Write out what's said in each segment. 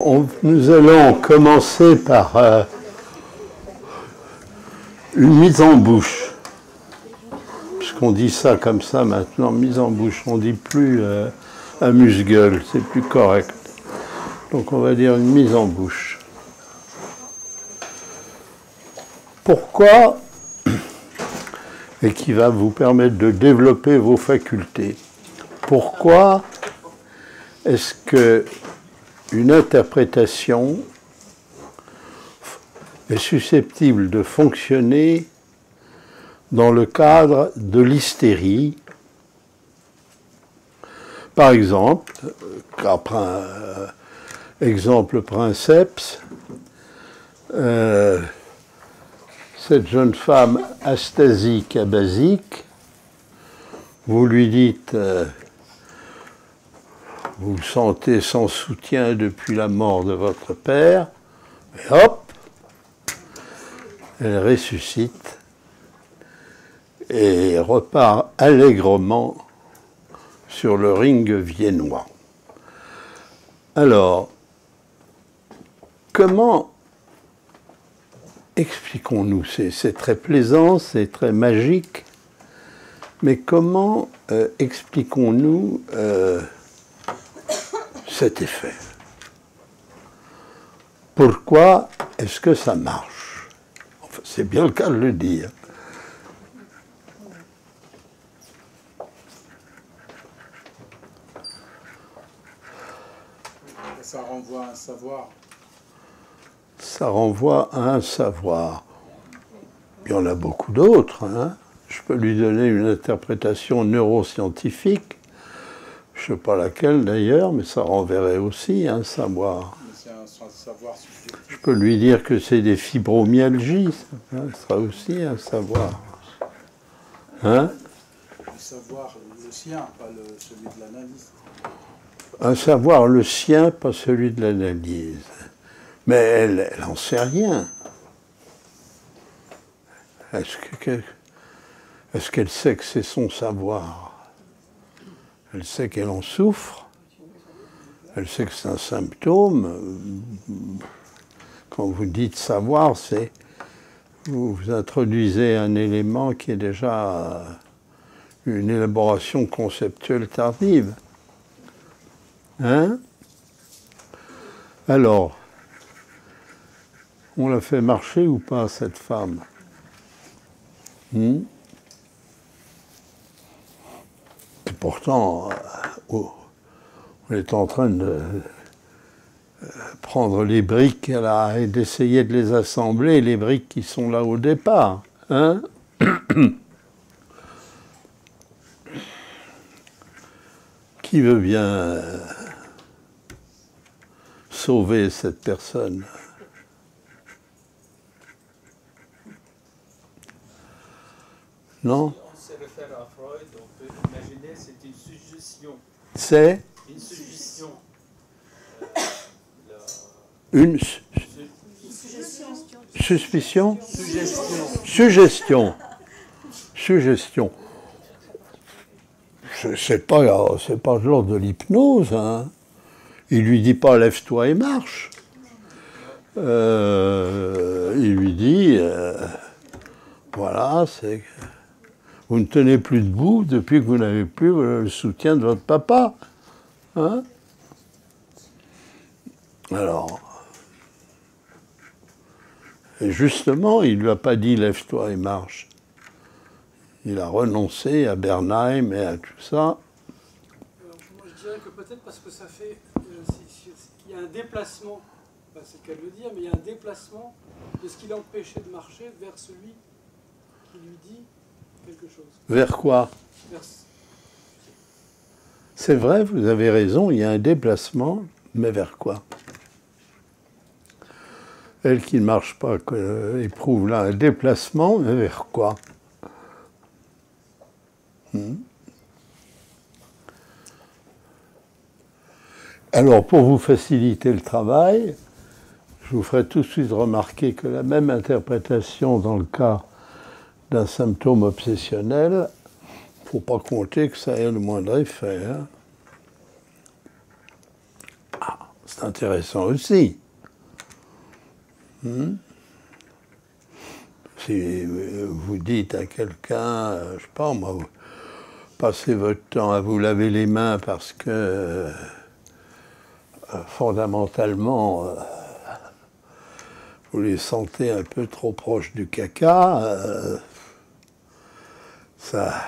Nous allons commencer par une mise en bouche. Puisqu'on dit ça comme ça maintenant, mise en bouche. On ne dit plus amuse-gueule, c'est plus correct. Donc on va dire une mise en bouche. Pourquoi, et qui va vous permettre de développer vos facultés, pourquoi est-ce que une interprétation est susceptible de fonctionner dans le cadre de l'hystérie? Par exemple, exemple princeps, cette jeune femme astasique abasique, vous lui dites vous vous sentez sans soutien depuis la mort de votre père, et hop, elle ressuscite et repart allègrement sur le ring viennois. Alors, comment expliquons-nous? C'est très plaisant, c'est très magique, mais comment expliquons-nous cet effet? Pourquoi est-ce que ça marche? Enfin, c'est bien le cas de le dire. Ça renvoie à un savoir. Ça renvoie à un savoir. Il y en a beaucoup d'autres, hein. Je peux lui donner une interprétation neuroscientifique. Je ne sais pas laquelle d'ailleurs, mais ça renverrait aussi un savoir. C'est un savoir subjectif. Je peux lui dire que c'est des fibromyalgies, ça sera aussi un savoir. Hein? Le savoir, le sien, pas celui de l'analyse. Un savoir le sien, pas celui de l'analyse. Mais elle n'en sait rien. Est-ce qu'elle sait que c'est son savoir? Elle sait qu'elle en souffre, elle sait que c'est un symptôme. Quand vous dites savoir, c'est vous introduisez un élément qui est déjà une élaboration conceptuelle tardive. Hein? Alors, on l'a fait marcher ou pas, cette femme? Et pourtant, on est en train de prendre les briques et d'essayer de les assembler, les briques qui sont là au départ. Hein? Qui veut bien sauver cette personne? Non? On se réfère à Freud, on peut imaginer c'est une suggestion. C'est une suggestion. Une suspicion? Suggestion. Suggestion. C'est pas de l'ordre de l'hypnose, hein. Il lui dit pas lève-toi et marche. Il lui dit voilà, c'est vous ne tenez plus debout depuis que vous n'avez plus le soutien de votre papa. Hein? Alors, et justement, il ne lui a pas dit lève-toi et marche. Il a renoncé à Bernheim et à tout ça. Alors, moi, je dirais que peut-être parce que ça fait... il y a un déplacement, c'est qu'elle le dire, mais il y a un déplacement de ce qui l'empêchait de marcher vers celui qui lui dit quelque chose. Vers quoi? Vers... C'est vrai, vous avez raison, il y a un déplacement, mais vers quoi? Elle qui ne marche pas éprouve là un déplacement, mais vers quoi? Alors, pour vous faciliter le travail, je vous ferai tout de suite remarquer que la même interprétation dans le cas d'un symptôme obsessionnel, il ne faut pas compter que ça ait le moindre effet. Hein. c'est intéressant aussi. Si vous dites à quelqu'un, je sais pas moi, vous passez votre temps à vous laver les mains parce que fondamentalement vous les sentez un peu trop proches du caca, ça...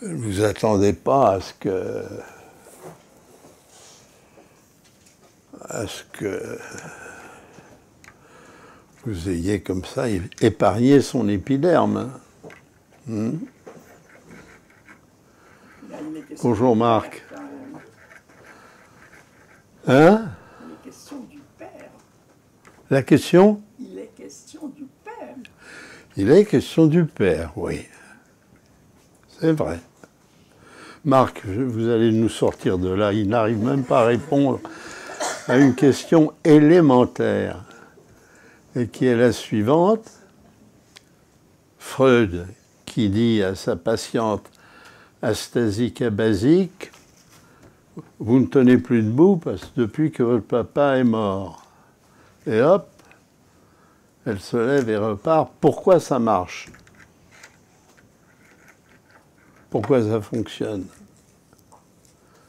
Ne vous attendez pas à ce que vous ayez comme ça épargné son épiderme. Bonjour Marc. Hein? Il est question du père. La question? Il est question du père. Il est question du père, oui. C'est vrai. Marc, vous allez nous sortir de là. Il n'arrive même pas à répondre à une question élémentaire, et qui est la suivante. Freud, qui dit à sa patiente astasique abasique, vous ne tenez plus debout parce que depuis que votre papa est mort. Et hop, elle se lève et repart. Pourquoi ça marche? Pourquoi ça fonctionne?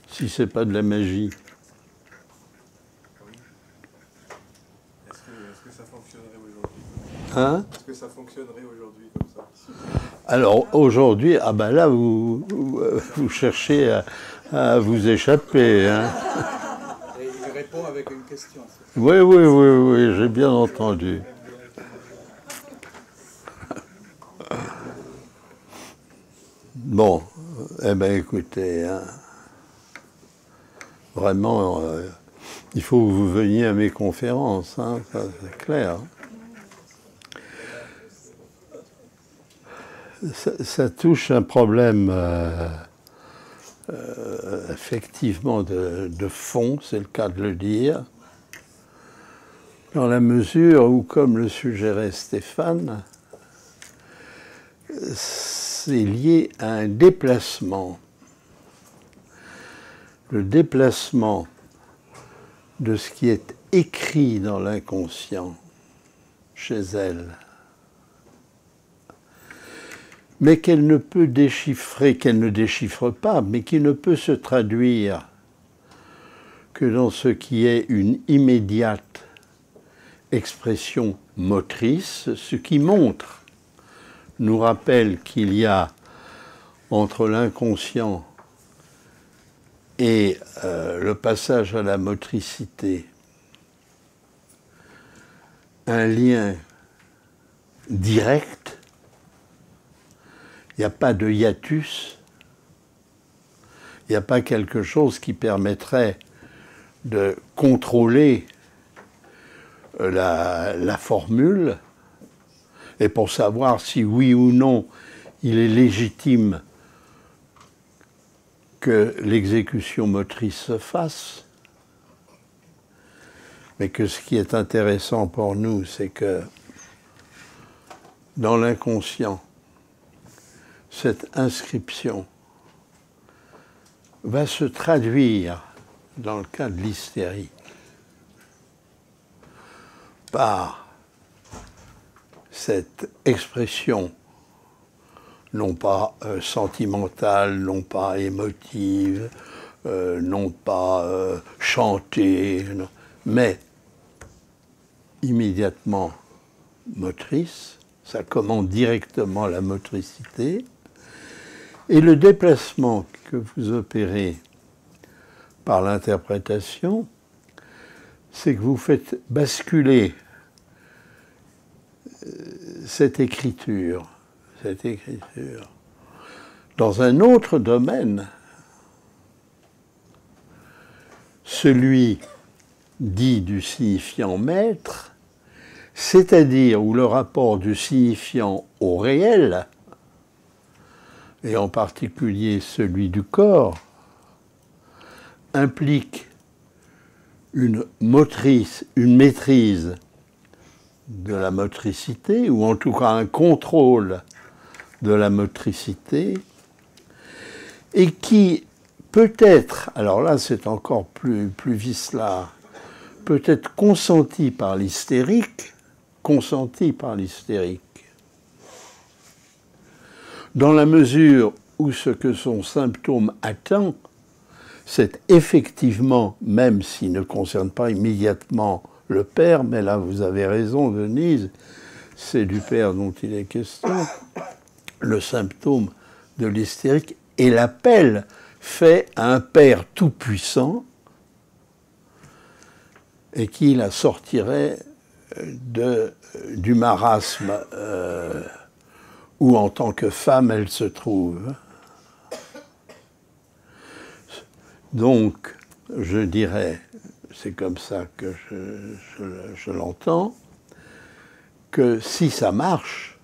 Si c'est pas de la magie. Est-ce que ça fonctionnerait aujourd'hui? Hein? Est-ce que ça fonctionnerait aujourd'hui comme ça? Alors aujourd'hui, ah ben là vous cherchez à vous échapper. Hein? Et il répond avec une question. Oui, j'ai bien entendu. Bon, eh bien écoutez, hein, vraiment, il faut que vous veniez à mes conférences, hein, ça, c'est clair. Ça touche un problème effectivement de fond, c'est le cas de le dire, dans la mesure où, comme le suggérait Stéphane, c'est lié à un déplacement. Le déplacement de ce qui est écrit dans l'inconscient chez elle, mais qu'elle ne peut déchiffrer, qu'elle ne déchiffre pas, mais qui ne peut se traduire que dans ce qui est une immédiate expression motrice, ce qui montre, nous rappelle qu'il y a entre l'inconscient et le passage à la motricité un lien direct. Il n'y a pas de hiatus, il n'y a pas quelque chose qui permettrait de contrôler la formule, et pour savoir si oui ou non il est légitime que l'exécution motrice se fasse. Mais que ce qui est intéressant pour nous, c'est que dans l'inconscient, cette inscription va se traduire, dans le cas de l'hystérie, par cette expression, non pas sentimentale, non pas émotive, non pas chantée, non, mais immédiatement motrice, ça commande directement la motricité, et le déplacement que vous opérez par l'interprétation, c'est que vous faites basculer cette écriture dans un autre domaine, celui dit du signifiant maître, c'est-à-dire où le rapport du signifiant au réel, et en particulier celui du corps, implique une maîtrise de la motricité, ou en tout cas un contrôle de la motricité, et qui peut-être, alors là c'est encore plus vicelard, peut-être consenti par l'hystérique, dans la mesure où ce que son symptôme atteint, c'est effectivement, même s'il ne concerne pas immédiatement le père, mais là vous avez raison Denise, c'est du père dont il est question, le symptôme de l'hystérique et l'appel fait à un père tout-puissant et qui la sortirait du marasme où en tant que femme elle se trouve. Donc, je dirais, c'est comme ça que je l'entends, que si ça marche,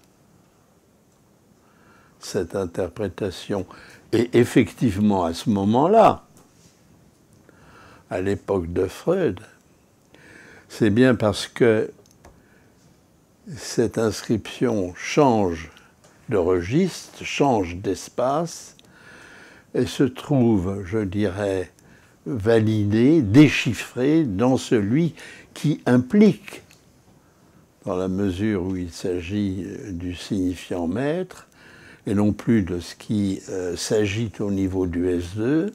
cette interprétation, et effectivement à ce moment-là, à l'époque de Freud, c'est bien parce que cette inscription change de registre, change d'espace, et se trouve, je dirais, validée, déchiffrée dans celui qui implique, dans la mesure où il s'agit du signifiant maître, et non plus de ce qui s'agite au niveau du S2,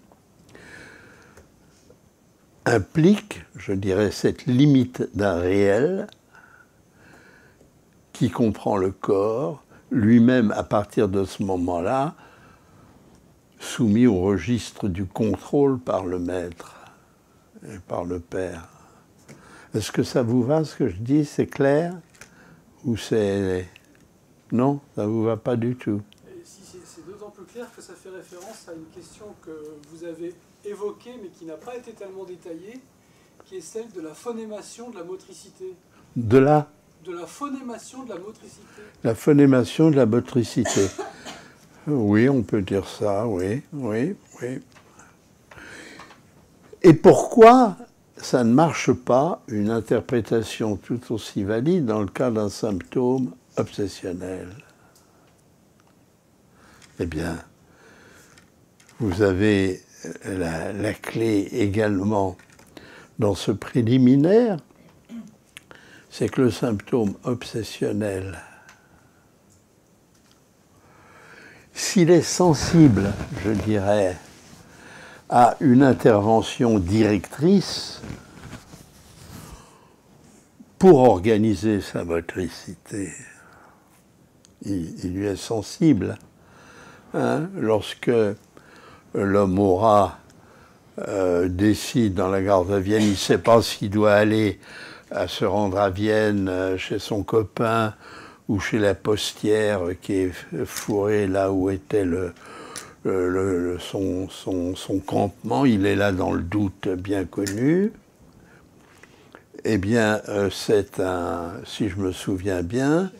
implique, je dirais, cette limite d'un réel qui comprend le corps, lui-même à partir de ce moment-là, soumis au registre du contrôle par le maître et par le père. Est-ce que ça vous va ce que je dis? C'est clair? Ou c'est... Non, ça ne vous va pas du tout? C'est d'autant plus clair que ça fait référence à une question que vous avez évoquée, mais qui n'a pas été tellement détaillée, qui est celle de la phonémation de la motricité. De la phonémation de la motricité. La phonémation de la motricité. Oui, on peut dire ça, oui. Et pourquoi ça ne marche pas, une interprétation tout aussi valide dans le cas d'un symptôme obsessionnel? Eh bien, vous avez la clé également dans ce préliminaire, c'est que le symptôme obsessionnel, s'il est sensible, je dirais, à une intervention directrice pour organiser sa motricité, il lui est sensible. Hein, lorsque l'homme aura décide dans la gare de Vienne, il ne sait pas s'il doit aller se rendre à Vienne chez son copain ou chez la postière qui est fourrée là où était son campement, il est là dans le doute bien connu. Eh bien, c'est si je me souviens bien,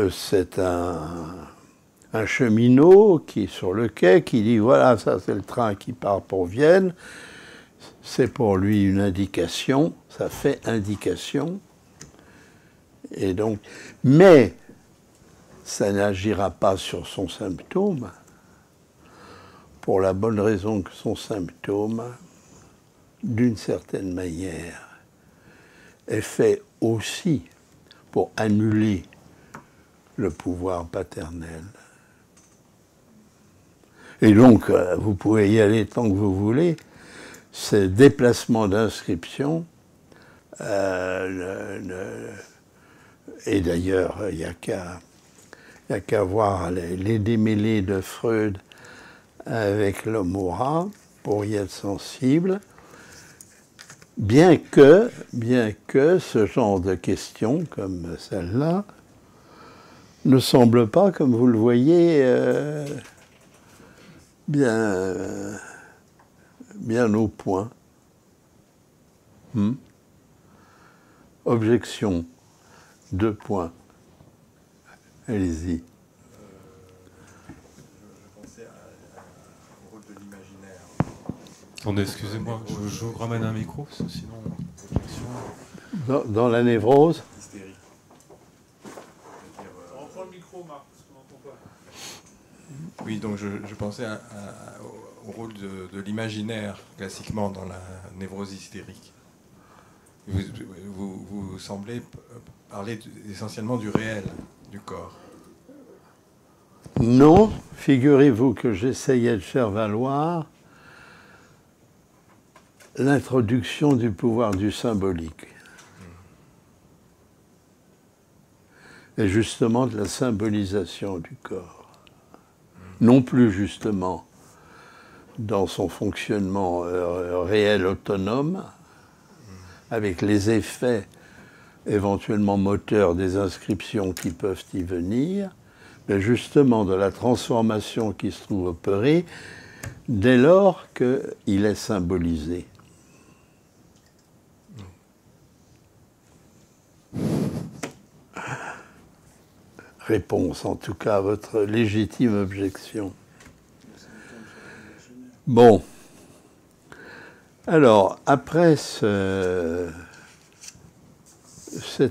c'est un cheminot qui est sur le quai qui dit voilà, ça c'est le train qui part pour Vienne. C'est pour lui une indication, ça fait indication. Et donc, mais ça n'agira pas sur son symptôme, pour la bonne raison que son symptôme, d'une certaine manière, est fait aussi pour annuler le pouvoir paternel. Et donc, vous pouvez y aller tant que vous voulez, ces déplacements d'inscription, et d'ailleurs, il n'y a qu'à voir les démêlés de Freud avec l'homme aura pour y être sensible, bien que ce genre de questions comme celle-là ne semble pas, comme vous le voyez, bien au point. Objection. 2 points. Allez-y. Je pensais au rôle de l'imaginaire. Attendez, excusez-moi, je vous ramène un micro, parce que sinon, objection. Dans la névrose, Hystérie. Reprends le micro, Marc, parce qu'on n'entend pas. Oui, donc je pensais au rôle de l'imaginaire, classiquement, dans la névrose hystérique. Vous semblez parler essentiellement du réel, du corps. Non, figurez-vous que j'essayais de faire valoir l'introduction du pouvoir du symbolique. Et justement de la symbolisation du corps. Non plus justement dans son fonctionnement réel autonome, avec les effets éventuellement moteurs des inscriptions qui peuvent y venir, mais justement de la transformation qui se trouve opérée dès lors qu'il est symbolisé. Réponse en tout cas à votre légitime objection. Bon. Alors, après cet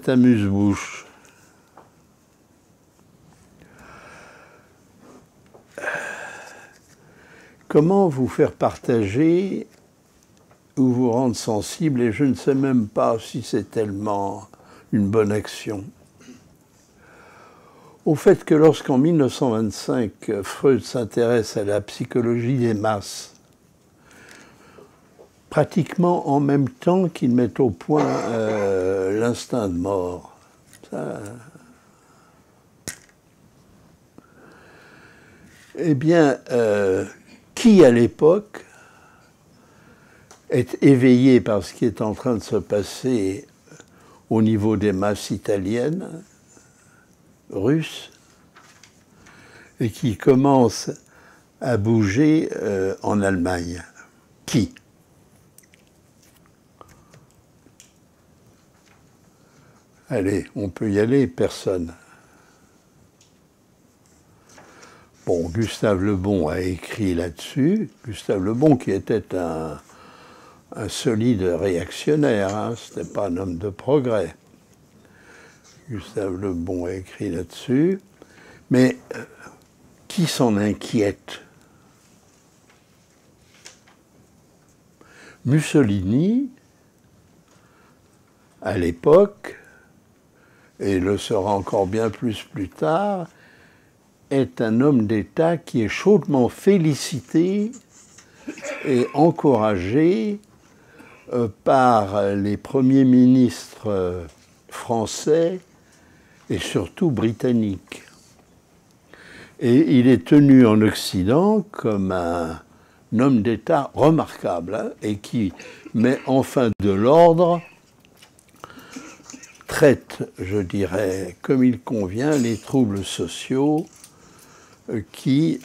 amuse-bouche, comment vous faire partager ou vous rendre sensible, et je ne sais même pas si c'est tellement une bonne action, au fait que lorsqu'en 1925, Freud s'intéresse à la psychologie des masses, pratiquement en même temps qu'il met au point l'instinct de mort. Ça... Eh bien, qui à l'époque est éveillé par ce qui est en train de se passer au niveau des masses italiennes, russes, et qui commence à bouger en Allemagne? Qui? Allez, on peut y aller, personne. Bon, Gustave Le Bon a écrit là-dessus. Gustave Le Bon qui était un solide réactionnaire, hein, ce n'était pas un homme de progrès. Gustave Le Bon a écrit là-dessus. Mais qui s'en inquiète? Mussolini, à l'époque, et le sera encore bien plus tard, est un homme d'État qui est chaudement félicité et encouragé par les premiers ministres français et surtout britanniques. Et il est tenu en Occident comme un homme d'État remarquable, hein, et qui met enfin de l'ordre, traite, je dirais, comme il convient, les troubles sociaux qui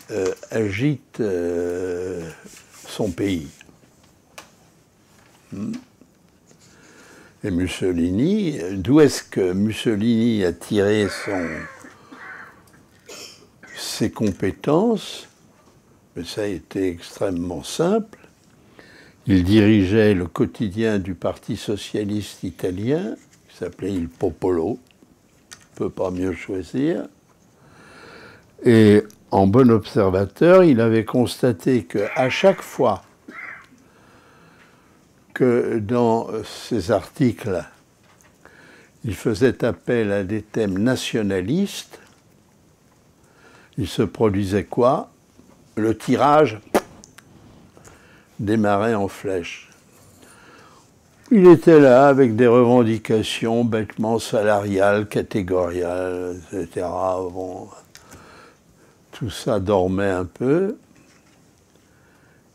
agitent son pays. Et Mussolini, d'où est-ce que Mussolini a tiré ses compétences? Mais ça a été extrêmement simple. Il dirigeait le quotidien du Parti socialiste italien, qui s'appelait Il Popolo, on ne peut pas mieux choisir. Et en bon observateur, il avait constaté qu'à chaque fois que dans ses articles, il faisait appel à des thèmes nationalistes, il se produisait quoi? Le tirage démarrait en flèche. Il était là avec des revendications bêtement salariales, catégoriales, etc. Bon, tout ça dormait un peu.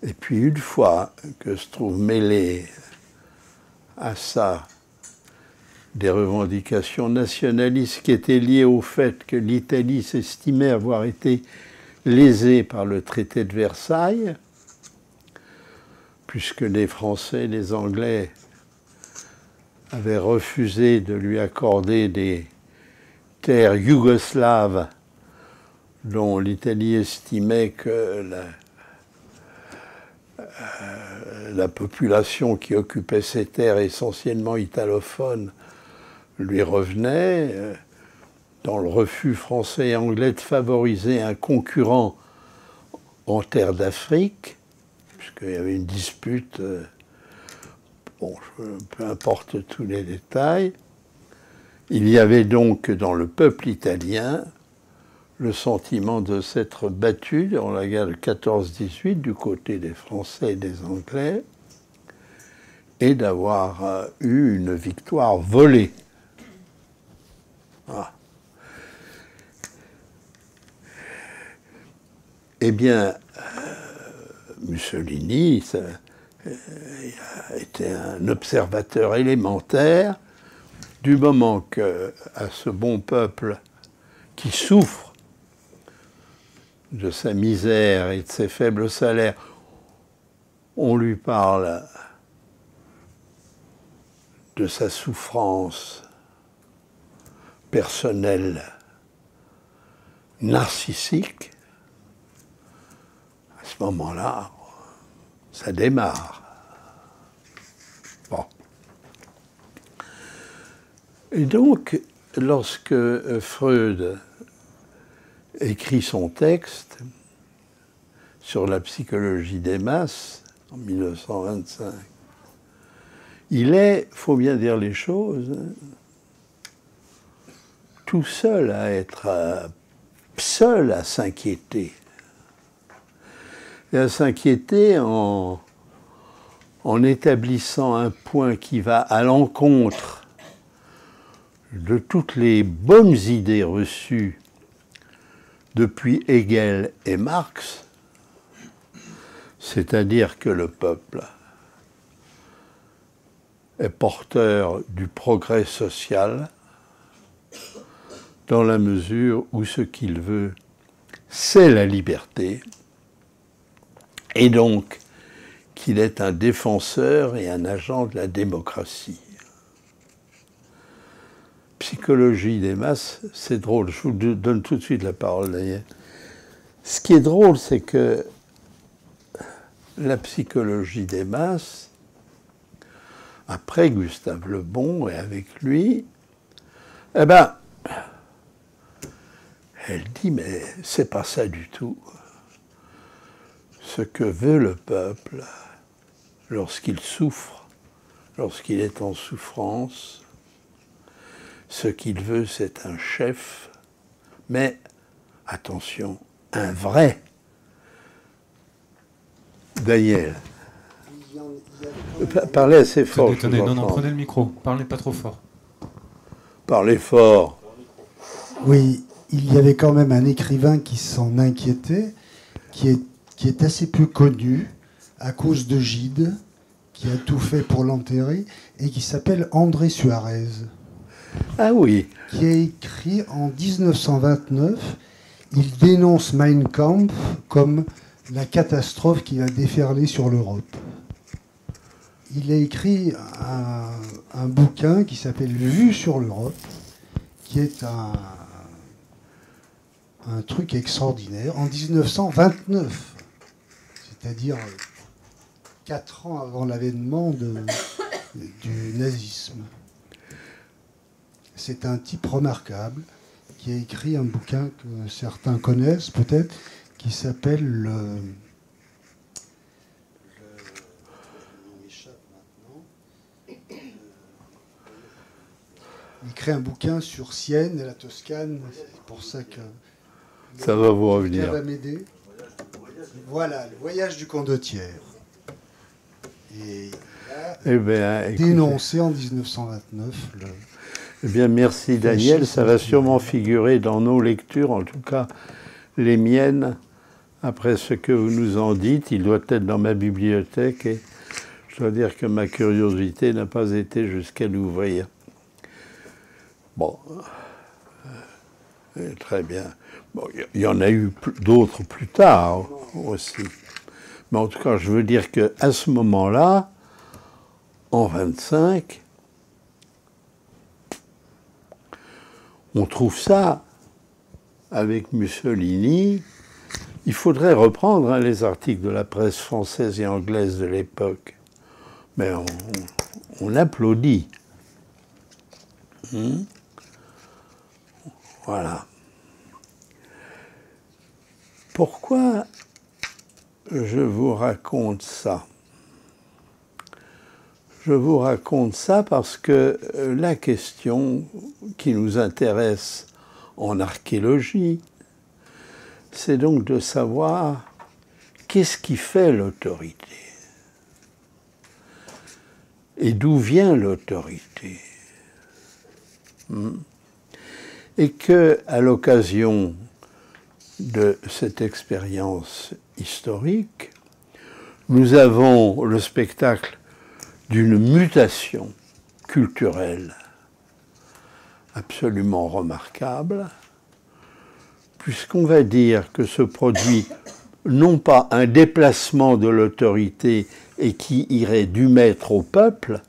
Et puis une fois que se trouvent mêlées à ça des revendications nationalistes qui étaient liées au fait que l'Italie s'estimait avoir été lésée par le traité de Versailles, puisque les Français et les Anglais avaient refusé de lui accorder des terres yougoslaves dont l'Italie estimait que la population qui occupait ces terres essentiellement italophones lui revenait, dans le refus français et anglais de favoriser un concurrent en terre d'Afrique, puisqu'il y avait une dispute, bon, peu importe tous les détails. Il y avait donc dans le peuple italien le sentiment de s'être battu dans la guerre de 14-18 du côté des Français et des Anglais et d'avoir eu une victoire volée. Ah. Eh bien, Mussolini a été un observateur élémentaire du moment qu'à ce bon peuple qui souffre de sa misère et de ses faibles salaires, on lui parle de sa souffrance personnelle narcissique, à ce moment-là, ça démarre. Bon. Et donc, lorsque Freud écrit son texte sur la psychologie des masses, en 1925, il est, il faut bien dire les choses, tout seul à être seul à s'inquiéter. Et à s'inquiéter en établissant un point qui va à l'encontre de toutes les bonnes idées reçues depuis Hegel et Marx, c'est-à-dire que le peuple est porteur du progrès social dans la mesure où ce qu'il veut, c'est la liberté, et donc qu'il est un défenseur et un agent de la démocratie. Psychologie des masses, c'est drôle, je vous donne tout de suite la parole d'ailleurs. Ce qui est drôle, c'est que la psychologie des masses, après Gustave Le Bon et avec lui, eh ben, elle dit, mais c'est pas ça du tout. Ce que veut le peuple, lorsqu'il souffre, lorsqu'il est en souffrance, ce qu'il veut, c'est un chef, mais, attention, un vrai. Daniel, parlez assez fort. Tenez, non, prenez le micro, parlez pas trop fort. Parlez fort. Oui, il y avait quand même un écrivain qui s'en inquiétait, qui est assez peu connu à cause de Gide, qui a tout fait pour l'enterrer, et qui s'appelle André Suarez. Ah oui. Qui a écrit en 1929, il dénonce Mein Kampf comme la catastrophe qui va déferler sur l'Europe. Il a écrit un bouquin qui s'appelle Vue sur l'Europe, qui est un truc extraordinaire, en 1929, c'est-à-dire 4 ans avant l'avènement du nazisme. C'est un type remarquable qui a écrit un bouquin que certains connaissent peut-être, qui s'appelle il crée un bouquin sur Sienne et la Toscane, c'est pour ça que ça va vous revenir. Ça va m'aider. Voilà, le voyage du condottiere. Et il a dénoncé en 1929 le... Eh bien, merci Daniel. Ça va sûrement figurer dans nos lectures, en tout cas les miennes, après ce que vous nous en dites. Il doit être dans ma bibliothèque et je dois dire que ma curiosité n'a pas été jusqu'à l'ouvrir. Bon, très bien. Bon, il y en a eu d'autres plus tard aussi. Mais en tout cas, je veux dire qu'à ce moment-là, en 1925, on trouve ça avec Mussolini. Il faudrait reprendre les articles de la presse française et anglaise de l'époque. Mais on applaudit. Voilà. Pourquoi je vous raconte ça? Je vous raconte ça parce que la question qui nous intéresse en archéologie, c'est donc de savoir qu'est-ce qui fait l'autorité et d'où vient l'autorité. Et que, à l'occasion de cette expérience historique, nous avons le spectacle d'une mutation culturelle absolument remarquable, puisqu'on va dire que se produit non pas un déplacement de l'autorité et qui irait du maître au peuple,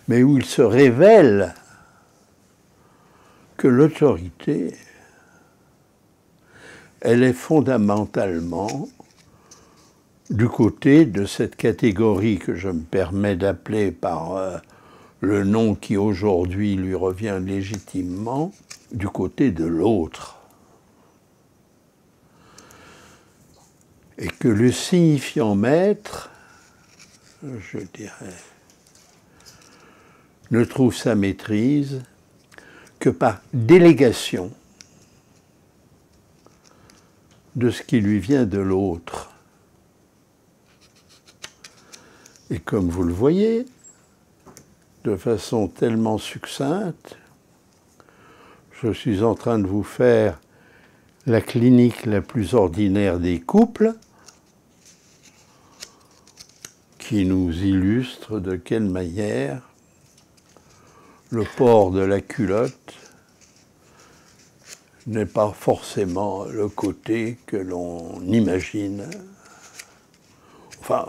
mais où il se révèle que l'autorité, elle est fondamentalement du côté de cette catégorie que je me permets d'appeler par le nom qui aujourd'hui lui revient légitimement, du côté de l'autre. Et que le signifiant maître, je dirais, ne trouve sa maîtrise que par délégation de ce qui lui vient de l'autre. Et comme vous le voyez, de façon tellement succincte, je suis en train de vous faire la clinique la plus ordinaire des couples, qui nous illustre de quelle manière le port de la culotte n'est pas forcément le côté que l'on imagine. Enfin,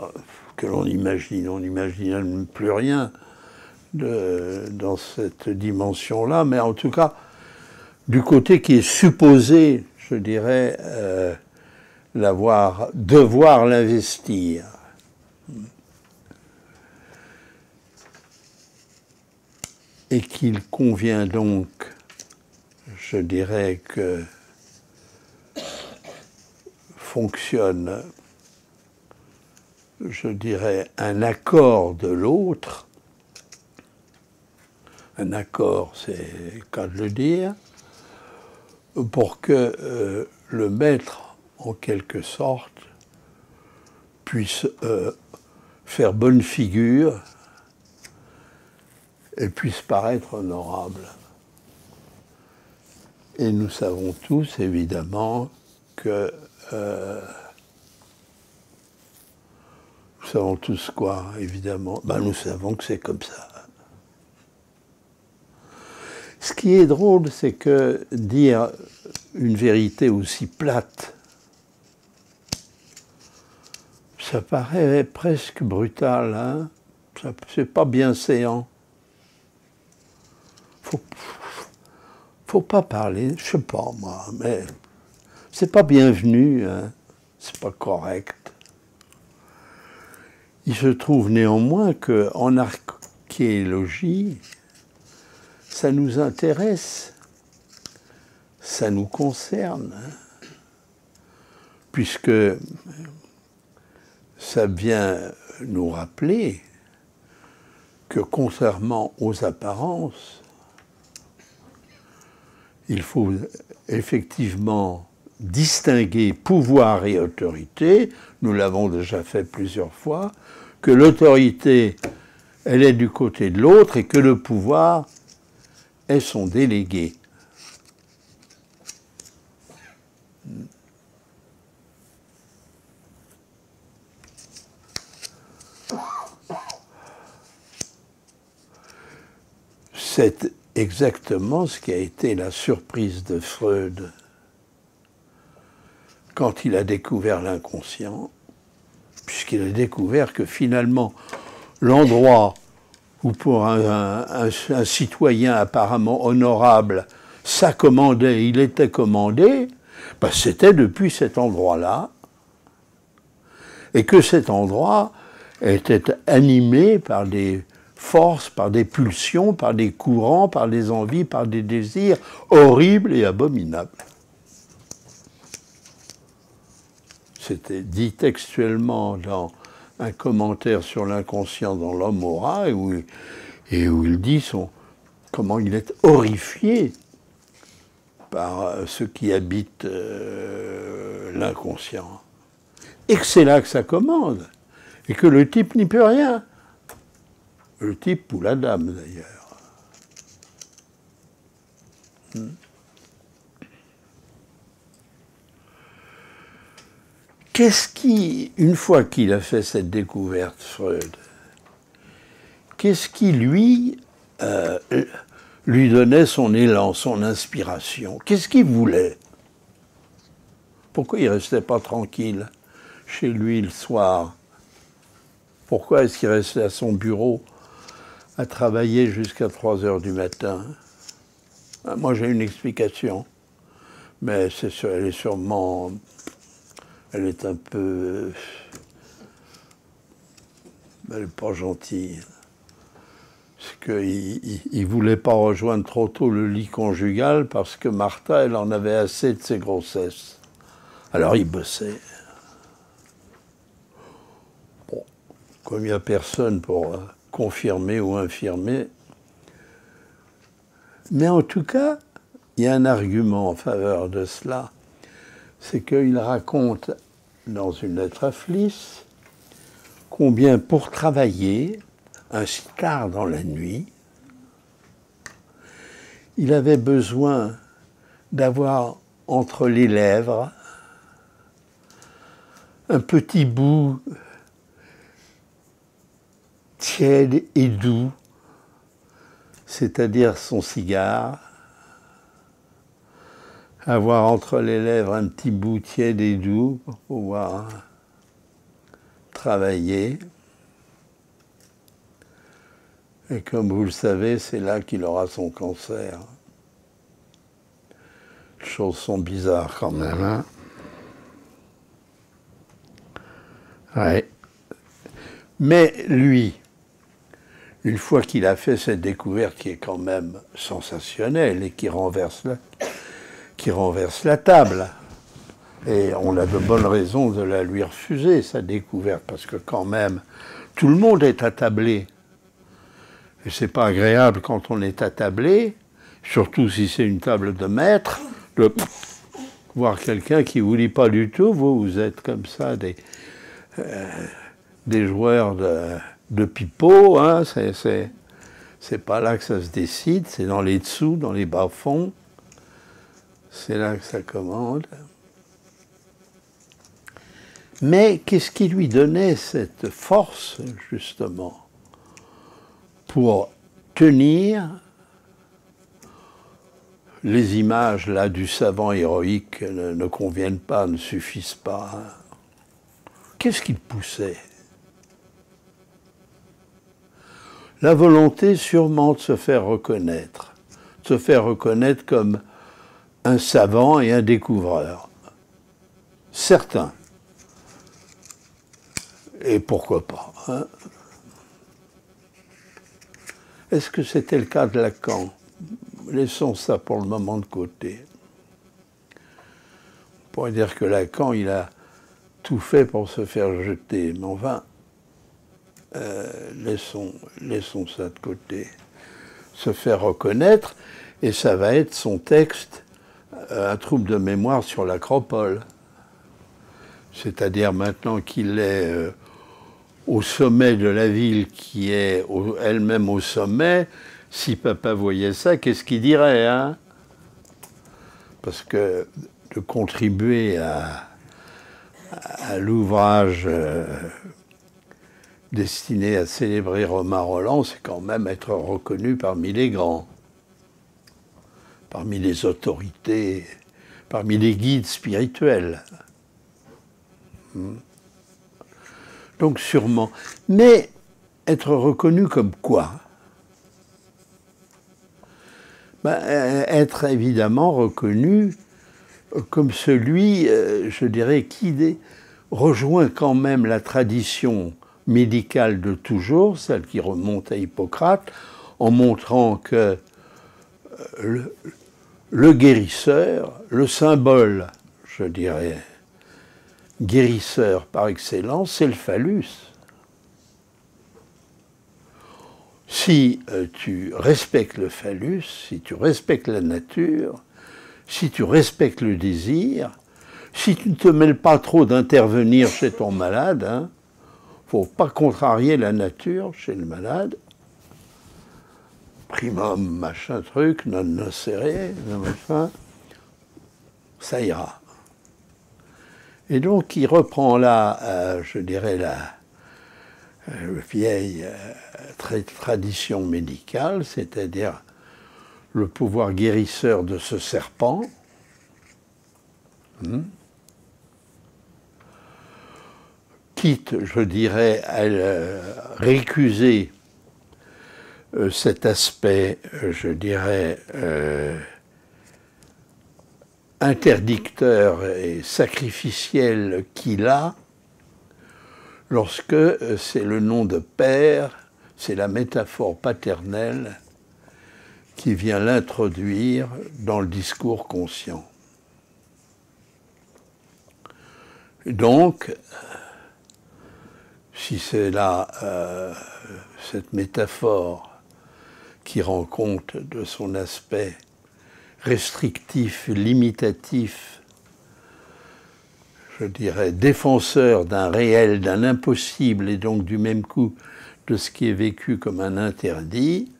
que l'on imagine, on n'imagine même plus rien dans cette dimension-là, mais en tout cas, du côté qui est supposé, je dirais, devoir l'investir. Et qu'il convient donc, je dirais, que fonctionne, je dirais, un accord de l'autre. Un accord, c'est le cas de le dire, pour que le maître, en quelque sorte, puisse faire bonne figure et puisse paraître honorable. Et nous savons tous, évidemment, que... nous savons tous quoi, évidemment? Ben, nous savons que c'est comme ça. Ce qui est drôle, c'est que dire une vérité aussi plate, ça paraît presque brutal, hein? C'est pas bienséant. Faut pas parler, je sais pas moi, mais c'est pas bienvenu, hein? C'est pas correct. Il se trouve néanmoins qu'en archéologie, ça nous intéresse, ça nous concerne, hein, puisque ça vient nous rappeler que contrairement aux apparences, il faut effectivement distinguer pouvoir et autorité, nous l'avons déjà fait plusieurs fois, que l'autorité, elle est du côté de l'autre et que le pouvoir est son délégué. C'est exactement ce qui a été la surprise de Freud quand il a découvert l'inconscient, puisqu'il a découvert que finalement, l'endroit où pour un citoyen apparemment honorable s'accommodait, il était commandé, ben c'était depuis cet endroit-là, et que cet endroit était animé par des forces, par des pulsions, par des courants, par des envies, par des désirs horribles et abominables. c'était dit textuellement dans un commentaire sur l'inconscient dans l'homme au rat, et où il dit comment il est horrifié par ce qui habite l'inconscient. Et que c'est là que ça commande, et que le type n'y peut rien. Le type ou la dame, d'ailleurs. Qu'est-ce qui, une fois qu'il a fait cette découverte, Freud, qu'est-ce qui, lui donnait son élan, son inspiration? Qu'est-ce qu'il voulait? Pourquoi il ne restait pas tranquille chez lui le soir? Pourquoi est-ce qu'il restait à son bureau à travailler jusqu'à 3 heures du matin? Moi, j'ai une explication, mais elle est sûrement... Elle est un peu... Elle n'est pas gentille. C'est qu'il ne voulait pas rejoindre trop tôt le lit conjugal parce que Martha, elle en avait assez de ses grossesses. Alors il bossait. Bon, comme il n'y a personne pour confirmer ou infirmer. Mais en tout cas, il y a un argument en faveur de cela. C'est qu'il raconte dans une lettre à Fliss combien pour travailler, ainsi tard dans la nuit, il avait besoin d'avoir entre les lèvres un petit bout tiède et doux, c'est-à-dire son cigare, avoir entre les lèvres un petit bout tiède et doux pour pouvoir travailler. Et comme vous le savez, c'est là qu'il aura son cancer. Les choses sont bizarres quand même, hein? Ouais. Mais lui, une fois qu'il a fait cette découverte qui est quand même sensationnelle et qui renverse la table, et on a de bonnes raisons de la lui refuser, sa découverte, parce que quand même, tout le monde est attablé. Et c'est pas agréable quand on est attablé, surtout si c'est une table de maître, de voir quelqu'un qui vous dit pas du tout, vous êtes comme ça, des joueurs de pipeau, hein, c'est pas là que ça se décide, c'est dans les dessous, dans les bas-fonds, c'est là que ça commande. Mais qu'est-ce qui lui donnait cette force, justement, pour tenir les images là du savant héroïque ne conviennent pas, ne suffisent pas. Qu'est-ce qui le poussait? La volonté sûrement de se faire reconnaître comme un savant et un découvreur. Certain. Et pourquoi pas, hein? Est-ce que c'était le cas de Lacan? Laissons ça pour le moment de côté. On pourrait dire que Lacan, il a tout fait pour se faire jeter, mais enfin, laissons ça de côté. Se faire reconnaître, et ça va être son texte, un trouble de mémoire sur l'Acropole. C'est-à-dire maintenant qu'il est au sommet de la ville, qui est elle-même au sommet, si papa voyait ça, qu'est-ce qu'il dirait, hein? Parce que de contribuer à l'ouvrage destiné à célébrer Romain Rolland, c'est quand même être reconnu parmi les grands, parmi les autorités, parmi les guides spirituels. Donc sûrement. Mais être reconnu comme quoi? Être évidemment reconnu comme celui, je dirais, qui rejoint quand même la tradition médicale de toujours, celle qui remonte à Hippocrate, en montrant que le guérisseur, le symbole, je dirais, guérisseur par excellence, c'est le phallus. Si tu respectes le phallus, si tu respectes la nature, si tu respectes le désir, si tu ne te mêles pas trop d'intervenir chez ton malade, hein, faut pas contrarier la nature chez le malade, primum, machin truc, non nocere, non machin, ça ira. Et donc il reprend là, je dirais, la vieille tradition médicale, c'est-à-dire le pouvoir guérisseur de ce serpent. Quitte, je dirais, à récuser cet aspect, je dirais, interdicteur et sacrificiel qu'il a, lorsque c'est le nom de père, c'est la métaphore paternelle qui vient l'introduire dans le discours conscient. Donc, si c'est là cette métaphore qui rend compte de son aspect restrictif, limitatif, je dirais défenseur d'un réel, d'un impossible, et donc du même coup de ce qui est vécu comme un interdit,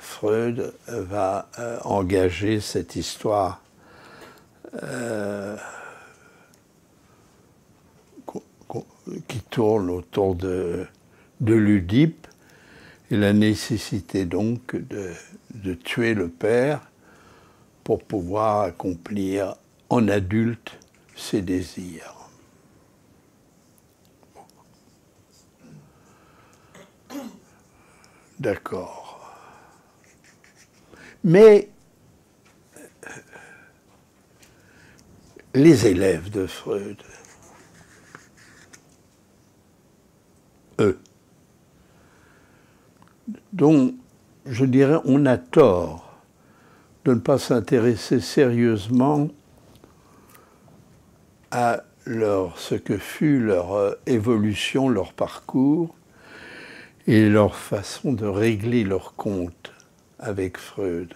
Freud va engager cette histoire qui tourne autour de l'Oedipe et la nécessité donc de tuer le père pour pouvoir accomplir en adulte ses désirs. D'accord. Mais les élèves de Freud, eux, dont je dirais on a tort de ne pas s'intéresser sérieusement à ce que fut leur évolution, leur parcours et leur façon de régler leur compte avec Freud.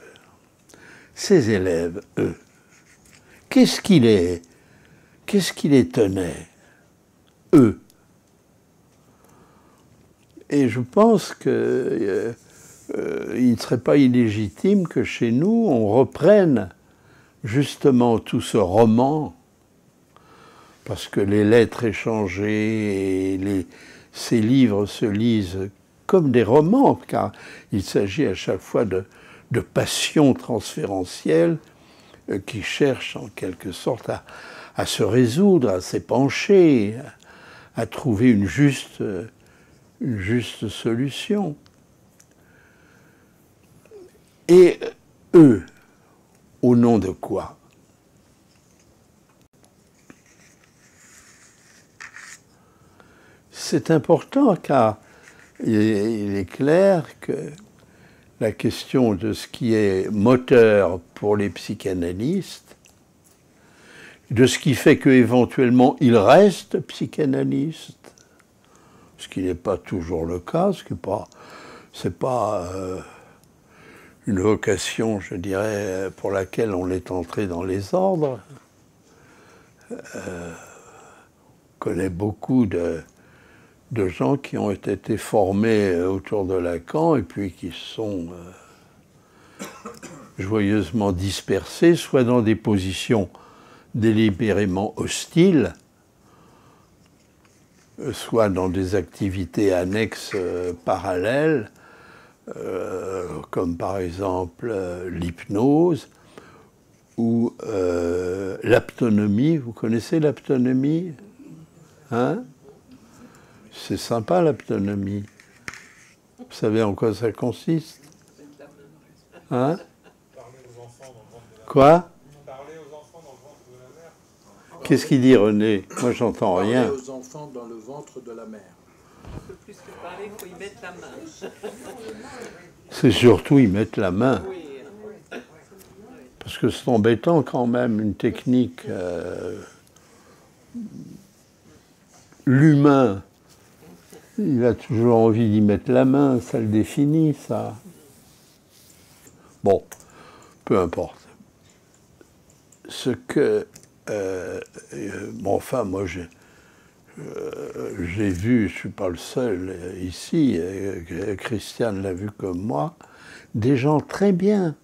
Ces élèves, eux, qu'est-ce qui les tenait, eux? Et je pense qu'il ne serait pas illégitime que chez nous, on reprenne justement tout ce roman, parce que les lettres échangées et ces livres se lisent comme des romans, car il s'agit à chaque fois de passions transférentielles qui cherchent en quelque sorte à se résoudre, à s'épancher, à trouver une juste solution. Et eux, au nom de quoi? C'est important car il est clair que la question de ce qui est moteur pour les psychanalystes, de ce qui fait qu'éventuellement ils restent psychanalystes, ce qui n'est pas toujours le cas, ce qui c'est pas une vocation, je dirais, pour laquelle on est entré dans les ordres. On connaît beaucoup de gens qui ont été formés autour de Lacan et puis qui sont joyeusement dispersés, soit dans des positions délibérément hostiles, soit dans des activités annexes parallèles, comme par exemple l'hypnose ou l'aptonomie. Vous connaissez l'aptonomie? Hein? C'est sympa l'aptonomie. Vous savez en quoi ça consiste? Hein? Quoi? Parler aux enfants dans le ventre de la mère. Qu'est-ce qu'il dit, René? Moi, j'entends rien. Parler aux enfants dans le ventre de la mère. Un peu plus que parler, il faut y mettre la main. C'est surtout y mettre la main. Oui. Parce que c'est embêtant quand même, une technique l'humain, il a toujours envie d'y mettre la main, ça le définit, ça. Bon, peu importe. Ce que... bon, enfin, moi, j'ai vu, je ne suis pas le seul ici, Christiane l'a vu comme moi, des gens très bien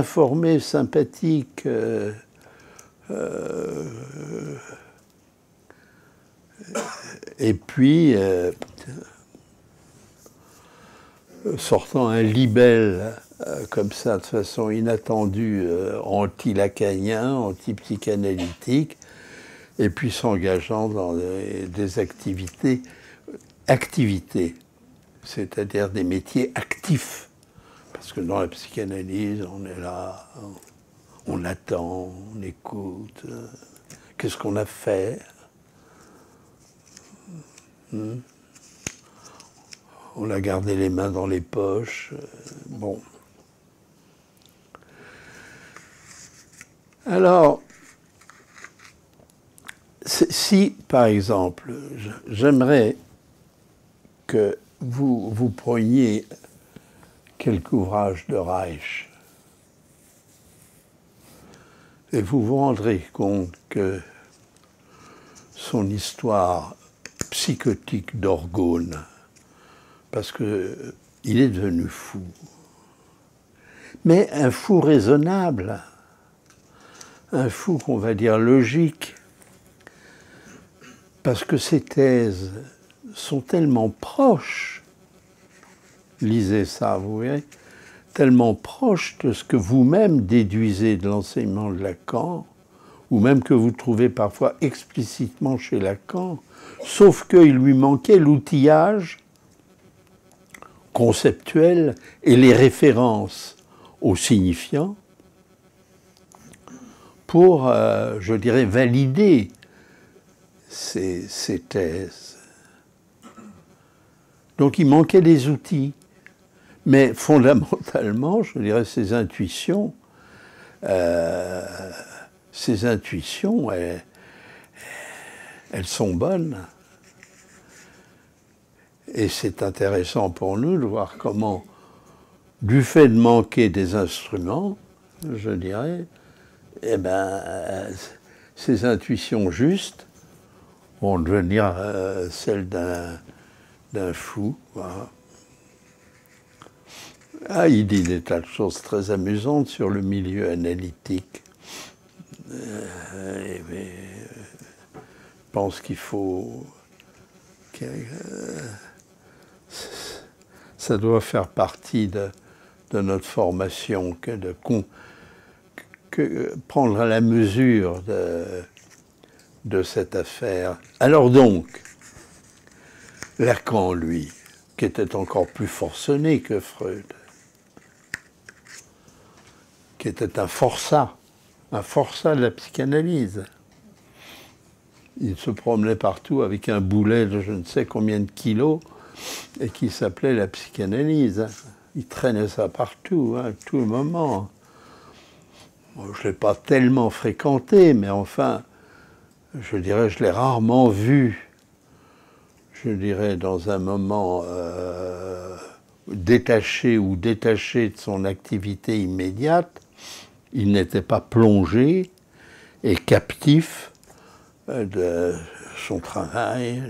formés, sympathiques, et puis, sortant un libelle comme ça, de façon inattendue, anti-lacanien, anti-psychanalytique, et puis s'engageant dans des activités, c'est-à-dire des métiers actifs. Parce que dans la psychanalyse, on est là, on attend, on écoute, qu'est-ce qu'on a fait ? On a gardé les mains dans les poches. Bon. Alors, si, par exemple, j'aimerais que vous preniez quelques ouvrages de Reich, et vous vous rendrez compte que son histoire psychotique d'orgone, parce qu'il est devenu fou, mais un fou raisonnable, un fou qu'on va dire logique, parce que ses thèses sont tellement proches, lisez ça, vous verrez, tellement proches de ce que vous-même déduisez de l'enseignement de Lacan, ou même que vous trouvez parfois explicitement chez Lacan, sauf qu'il lui manquait l'outillage conceptuel et les références aux signifiants pour, je dirais, valider ces thèses. Donc il manquait des outils, mais fondamentalement, je dirais, ces intuitions, elles sont bonnes. Et c'est intéressant pour nous de voir comment, du fait de manquer des instruments, je dirais, eh ben, ces intuitions justes vont devenir celles d'un fou. Voilà. Ah, il dit des tas de choses très amusantes sur le milieu analytique. Je pense qu'il faut... ça doit faire partie de notre formation, que prendre à la mesure de cette affaire. Alors donc, Lacan, lui, qui était encore plus forcené que Freud, qui était un forçat de la psychanalyse. Il se promenait partout avec un boulet de je ne sais combien de kilos et qui s'appelait la psychanalyse. Il traînait ça partout, à tout moment. Bon, je ne l'ai pas tellement fréquenté, mais enfin, je dirais, je l'ai rarement vu, je dirais, dans un moment détaché de son activité immédiate. Il n'était pas plongé et captif de son travail.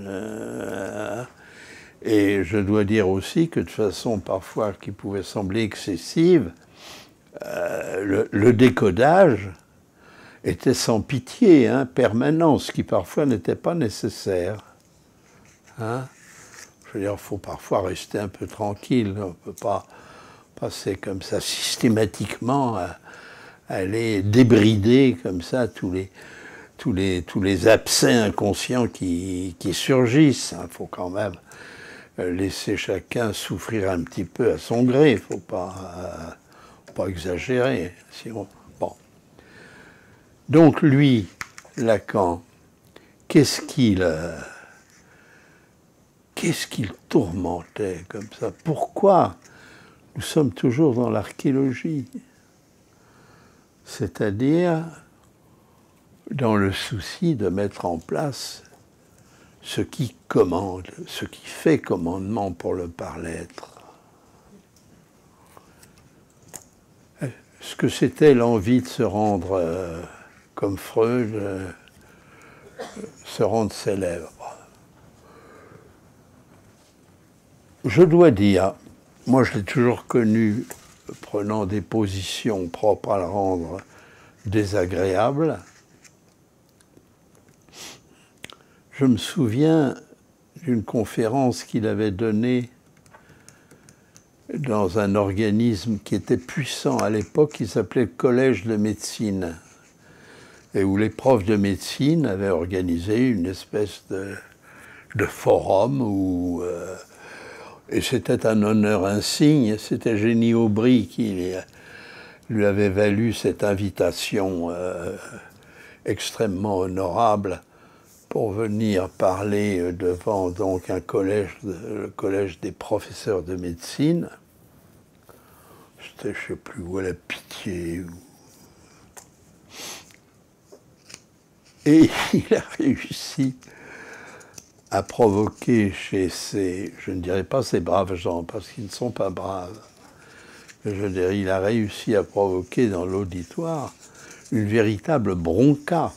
Et je dois dire aussi que de façon parfois qui pouvait sembler excessive, le décodage était sans pitié, hein, permanent, ce qui parfois n'était pas nécessaire. Hein? Je veux dire, il faut parfois rester un peu tranquille, on ne peut pas passer comme ça systématiquement à aller débrider comme ça tous les abcès inconscients qui surgissent. Il faut quand même laisser chacun souffrir un petit peu à son gré, il ne faut pas exagérer. Sinon, bon. Donc lui, Lacan, qu'est-ce qu'il tourmentait comme ça? Pourquoi nous sommes toujours dans l'archéologie? C'est-à-dire dans le souci de mettre en place ce qui commande, ce qui fait commandement pour le par-l'être. Ce que c'était l'envie de se rendre, comme Freud, se rendre célèbre. Je dois dire, moi je l'ai toujours connu prenant des positions propres à le rendre désagréable. Je me souviens d'une conférence qu'il avait donnée dans un organisme qui était puissant à l'époque, qui s'appelait le Collège de médecine, et où les profs de médecine avaient organisé une espèce de forum où, et c'était un honneur insigne, c'était Génie Aubry qui lui avait valu cette invitation extrêmement honorable pour venir parler devant donc un collège, le collège des professeurs de médecine. C'était, je ne sais plus où, à la Pitié. Et il a réussi à provoquer chez ces, je ne dirais pas ces braves gens, parce qu'ils ne sont pas braves, mais je dirais, il a réussi à provoquer dans l'auditoire une véritable bronca.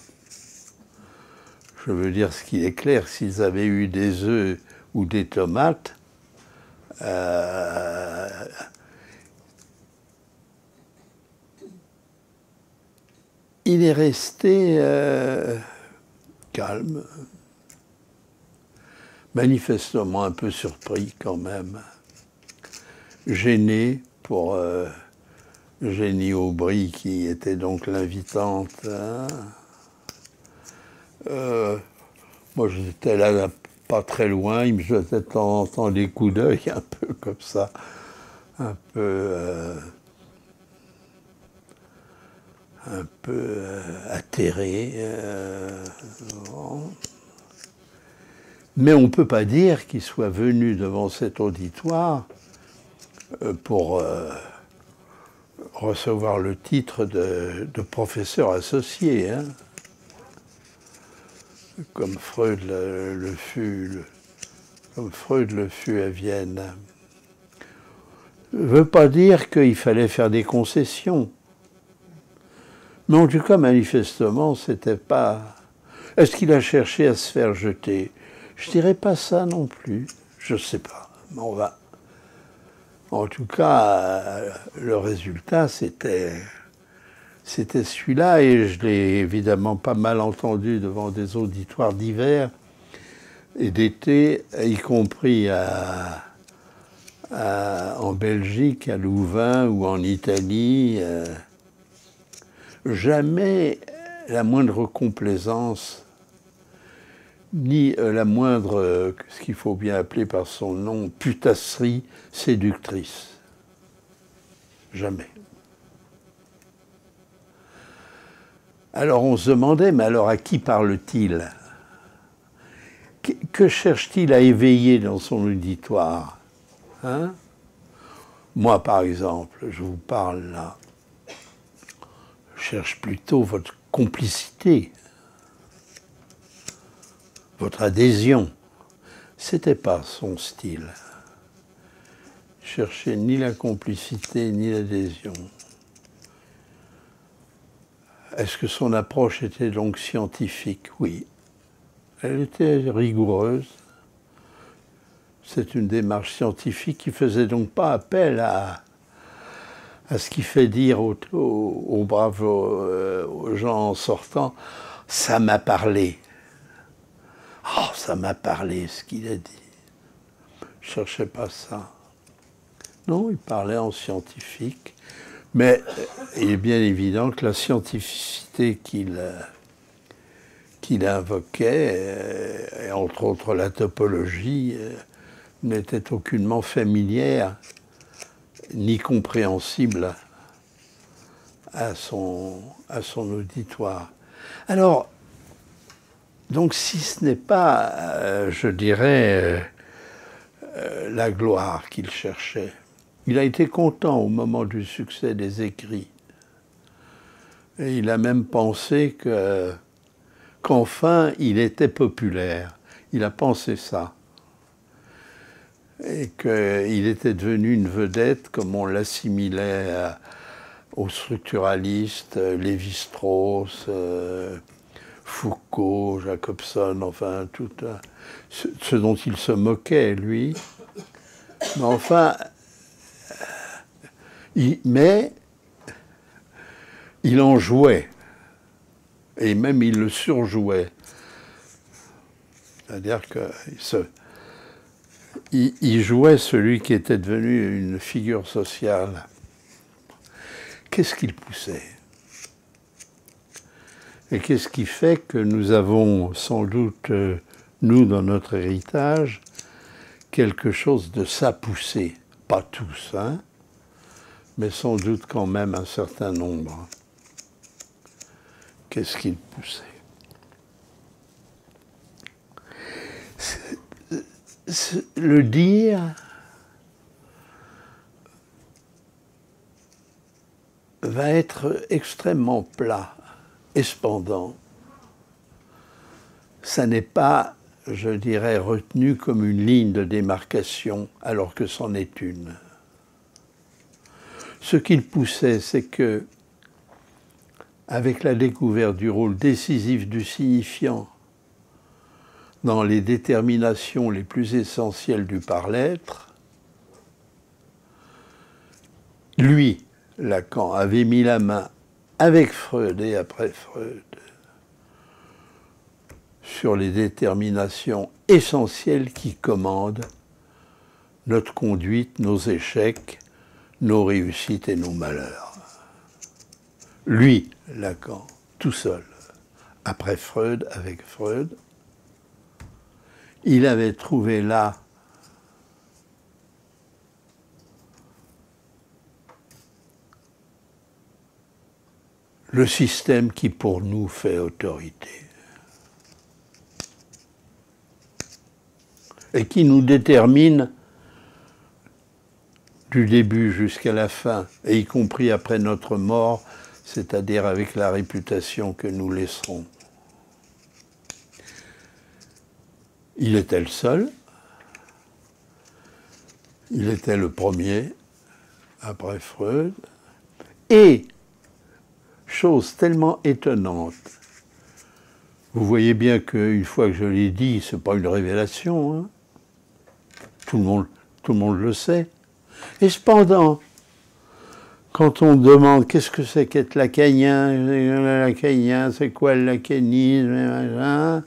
Je veux dire, ce qui est clair, s'ils avaient eu des œufs ou des tomates, il est resté calme, manifestement un peu surpris quand même, gêné pour Génie Aubry, qui était donc l'invitante. Hein. Moi, j'étais là, pas très loin, il me jetait de temps en temps des coups d'œil, un peu comme ça, un peu atterré. Bon. Mais on ne peut pas dire qu'il soit venu devant cet auditoire pour recevoir le titre de professeur associé, hein, comme Freud le fut à Vienne. Ça ne veut pas dire qu'il fallait faire des concessions. Mais en tout cas, manifestement, c'était pas... Est-ce qu'il a cherché à se faire jeter? Je dirais pas ça non plus. Je sais pas. Mais on va... En tout cas, le résultat, c'était celui-là, et je l'ai évidemment pas mal entendu devant des auditoires divers et d'été, y compris en Belgique, à Louvain ou en Italie. Jamais la moindre complaisance, ni la moindre, ce qu'il faut bien appeler par son nom, putasserie séductrice. Jamais. Alors on se demandait, mais alors à qui parle-t-il? Que cherche-t-il à éveiller dans son auditoire, hein? Moi, par exemple, je vous parle là, je cherche plutôt votre complicité, votre adhésion. C'était pas son style. Il cherchait ni la complicité ni l'adhésion. Est-ce que son approche était donc scientifique? Oui. Elle était rigoureuse. C'est une démarche scientifique qui ne faisait donc pas appel à ce qui fait dire aux braves aux gens en sortant « ça m'a parlé ». Oh, ça m'a parlé ce qu'il a dit. Je ne cherchais pas ça. Non, il parlait en scientifique. Mais il est bien évident que la scientificité qu'il invoquait, et entre autres la topologie, n'était aucunement familière ni compréhensible à son auditoire. Alors, donc si ce n'est pas, je dirais, la gloire qu'il cherchait, il a été content au moment du succès des écrits. Et il a même pensé que qu'enfin il était populaire. Il a pensé ça. Et qu'il était devenu une vedette comme on l'assimilait aux structuralistes, Lévi-Strauss, Foucault, Jacobson, enfin, tout ce dont il se moquait, lui. Mais enfin, il en jouait. Et même il le surjouait. C'est-à-dire qu'il jouait celui qui était devenu une figure sociale. Qu'est-ce qu'il poussait? Et qu'est-ce qui fait que nous avons sans doute, nous, dans notre héritage, quelque chose de ça poussé? Pas tous, hein, mais sans doute quand même un certain nombre. Qu'est-ce qu'il poussait? Le dire va être extrêmement plat et cependant, ça n'est pas, je dirais, retenu comme une ligne de démarcation alors que c'en est une. Ce qu'il poussait, c'est que, avec la découverte du rôle décisif du signifiant dans les déterminations les plus essentielles du par-l'être, lui, Lacan, avait mis la main avec Freud et après Freud sur les déterminations essentielles qui commandent notre conduite, nos échecs, nos réussites et nos malheurs. Lui, Lacan, tout seul, après Freud, avec Freud, il avait trouvé là le système qui pour nous fait autorité et qui nous détermine du début jusqu'à la fin, et y compris après notre mort, c'est-à-dire avec la réputation que nous laisserons. Il était le seul, il était le premier, après Freud, et, chose tellement étonnante, vous voyez bien qu'une fois que je l'ai dit, ce n'est pas une révélation, hein. Tout le monde le sait. Et cependant, quand on demande qu'est-ce que c'est qu'être lacanien, c'est quoi le lacanisme,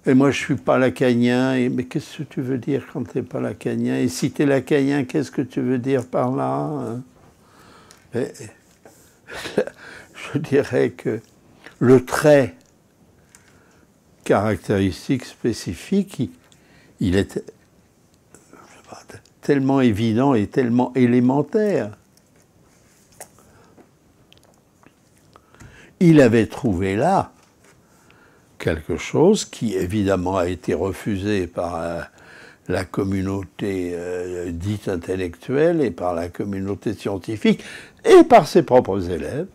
et moi je ne suis pas lacanien, mais qu'est-ce que tu veux dire quand tu n'es pas lacanien? Et si tu es lacanien, qu'est-ce que tu veux dire par là? Et, je dirais que le trait caractéristique spécifique, il est tellement évident et tellement élémentaire. Il avait trouvé là quelque chose qui évidemment a été refusé par la communauté dite intellectuelle et par la communauté scientifique et par ses propres élèves.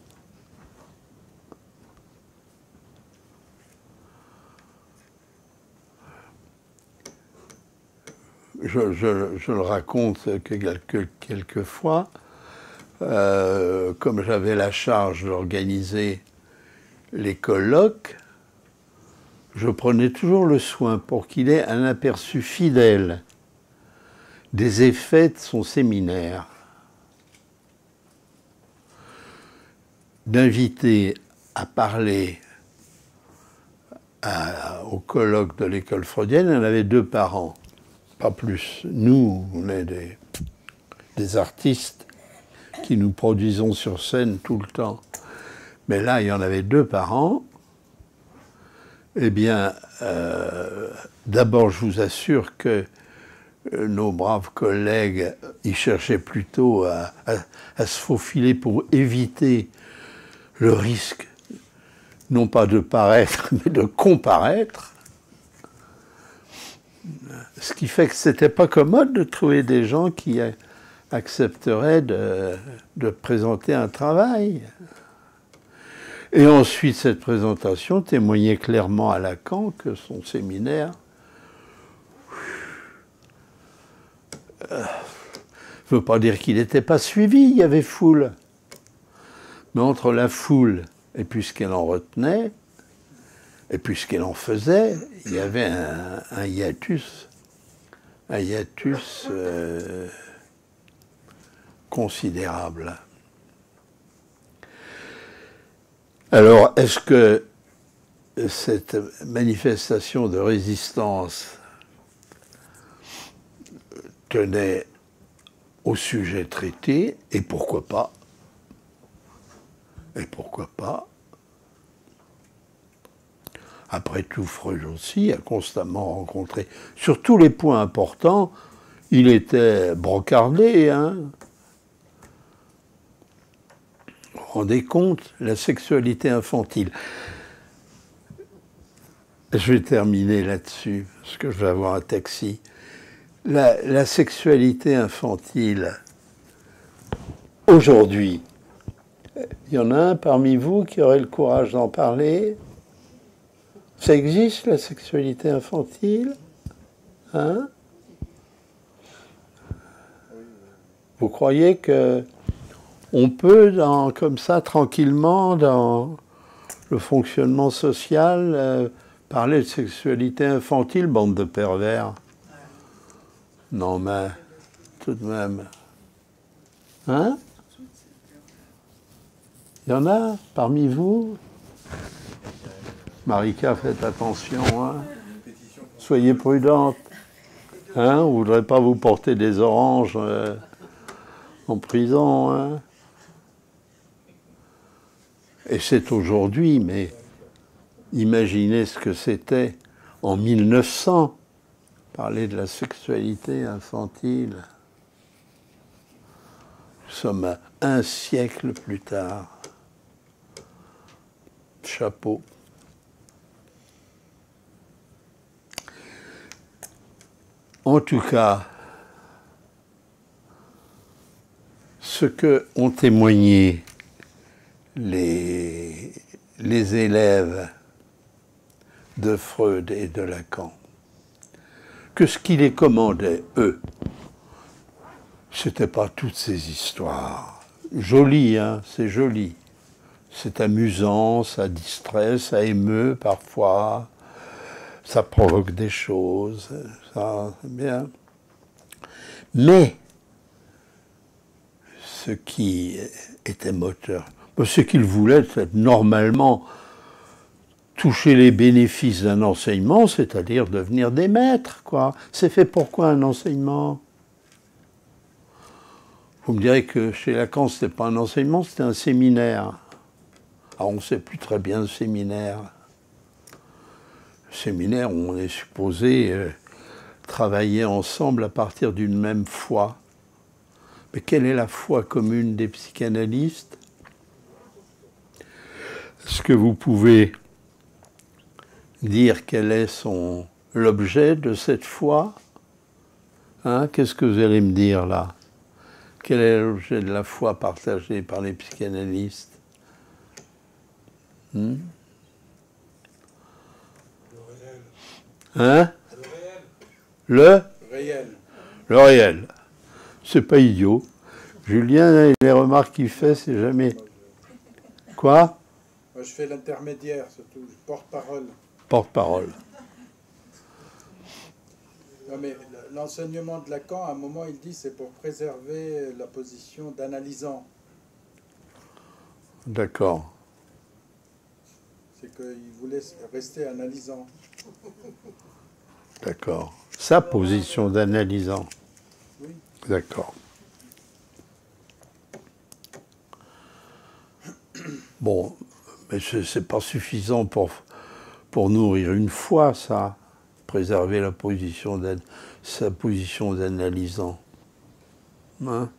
Je le raconte quelquefois, comme j'avais la charge d'organiser les colloques, je prenais toujours le soin pour qu'il ait un aperçu fidèle des effets de son séminaire, d'inviter à parler au colloque de l'école freudienne. Il y en avait 2 par an, pas plus. Nous, on est des artistes qui nous produisons sur scène tout le temps. Mais là, il y en avait 2 par an. Eh bien, d'abord, je vous assure que nos braves collègues, ils cherchaient plutôt à se faufiler pour éviter le risque, non pas de paraître, mais de comparaître. Ce qui fait que ce n'était pas commode de trouver des gens qui accepteraient de présenter un travail. Et ensuite, cette présentation témoignait clairement à Lacan que son séminaire ne veut pas dire qu'il n'était pas suivi, il y avait foule. Mais entre la foule et puis ce qu'elle en retenait, et puis ce qu'elle en faisait, il y avait un hiatus considérable. Alors, est-ce que cette manifestation de résistance tenait au sujet traité, et pourquoi pas? Et pourquoi pas? Après tout, Freud aussi a constamment rencontré, sur tous les points importants, il était brocardé, hein. Vous vous rendez compte, la sexualité infantile. Je vais terminer là-dessus, parce que je vais avoir un taxi. La sexualité infantile, aujourd'hui, il y en a un parmi vous qui aurait le courage d'en parler? Ça existe, la sexualité infantile? Hein? Vous croyez que on peut, comme ça, tranquillement, dans le fonctionnement social, parler de sexualité infantile, bande de pervers? Non, mais tout de même. Hein? Il y en a parmi vous? Marika, faites attention, hein? Soyez prudente. Hein? On ne voudrait pas vous porter des oranges en prison. Hein? Et c'est aujourd'hui, mais imaginez ce que c'était en 1900, parler de la sexualité infantile. Nous sommes à un siècle plus tard. Chapeau. En tout cas, ce que ont témoigné les élèves de Freud et de Lacan, que ce qui les commandait, eux, c'était pas toutes ces histoires. Jolies, hein, c'est joli. C'est amusant, ça distrait, ça émeut parfois, ça provoque des choses, ça, c'est bien. Mais, ce qui était moteur, ce qu'ils voulaient, c'est normalement toucher les bénéfices d'un enseignement, c'est-à-dire devenir des maîtres, quoi. C'est fait pourquoi un enseignement? Vous me direz que chez Lacan, ce n'était pas un enseignement, c'était un séminaire. Alors on ne sait plus très bien le séminaire. Le séminaire où on est supposé travailler ensemble à partir d'une même foi. Mais quelle est la foi commune des psychanalystes? Est-ce que vous pouvez dire quel est l'objet de cette foi? Hein? Qu'est-ce que vous allez me dire là? Quel est l'objet de la foi partagée par les psychanalystes? Hein? Le réel. Le réel. C'est pas idiot. Julien, les remarques qu'il fait, c'est jamais... Quoi? Moi, je fais l'intermédiaire, surtout, porte-parole. Porte-parole. Non, mais l'enseignement de Lacan, à un moment, il dit c'est pour préserver la position d'analysant. D'accord. C'est qu'il voulait rester analysant. D'accord. Sa position d'analysant. Oui. D'accord. Bon, mais c'est pas suffisant pour nourrir une foi, ça. Préserver sa position d'analysant. Hein?